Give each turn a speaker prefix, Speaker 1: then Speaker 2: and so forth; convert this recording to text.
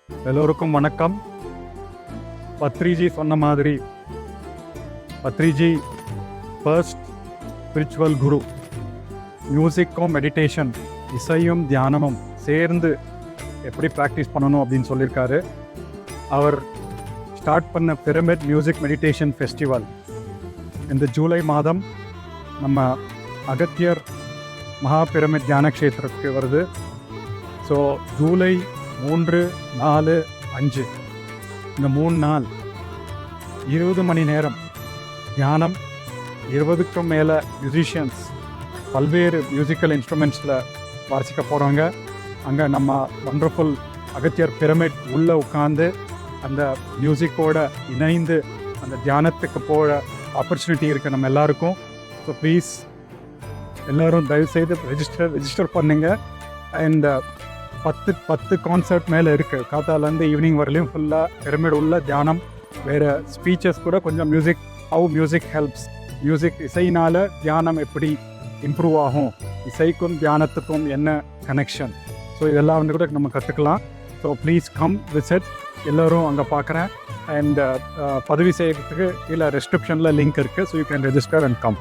Speaker 1: எல்லோருக்கும் வணக்கம். பத்ரிஜி சொன்ன மாதிரி பத்ரிஜி ஃபர்ஸ்ட் ஸ்பிரிச்சுவல் குரு. மியூசிக்கும் மெடிடேஷன், இசையும் தியானமும் சேர்ந்து எப்படி ப்ராக்டிஸ் பண்ணணும் அப்படின்னு சொல்லியிருக்காரு. அவர் ஸ்டார்ட் பண்ண பிரமிட் மியூசிக் மெடிடேஷன் ஃபெஸ்டிவல் இந்த ஜூலை மாதம் நம்ம அகத்தியர் மகா பிரமிட் தியான க்ஷேத்திரத்துக்கு வருது. ஸோ ஜூலை 3, 4, 5 இந்த 3 நாள் 20 மணி நேரம் தியானம், 20க்கும் மேலே மியூசிஷியன்ஸ் பல்வேறு மியூசிக்கல் இன்ஸ்ட்ருமெண்ட்ஸில் வாசிக்க போகிறாங்க. அங்கே நம்ம வண்டர்ஃபுல் அகத்தியர் பிரமிட் உள்ளே உட்காந்து அந்த மியூசிக்கோட இணைந்து அந்த தியானத்துக்கு போகிற ஆப்பர்ச்சுனிட்டி இருக்குது நம்ம எல்லாருக்கும். ஸோ ப்ளீஸ் எல்லோரும் தயவுசெய்து ரெஜிஸ்டர் பண்ணுங்க. அண்ட் 10 கான்சர்ட் மேலே இருக்குது. காத்தாலேருந்து ஈவினிங் வரலையும் ஃபுல்லாக பிரமிட் உள்ள தியானம், வேறு ஸ்பீச்சஸ் கூட கொஞ்சம் மியூசிக் ஹெல்ப்ஸ், மியூசிக் இசையினால் தியானம் எப்படி இம்ப்ரூவ் ஆகும், இசைக்கும் தியானத்துக்கும் என்ன கனெக்ஷன், ஸோ இதெல்லாம் வந்து கூட நம்ம கற்றுக்கலாம். So please come visit. எல்லோரும் அங்கே பார்க்குறேன். அண்ட் பதிவு செய்யறதுக்கு கீழே ரெஸ்கிரிப்ஷனில் லிங்க் இருக்குது. So you can register and come.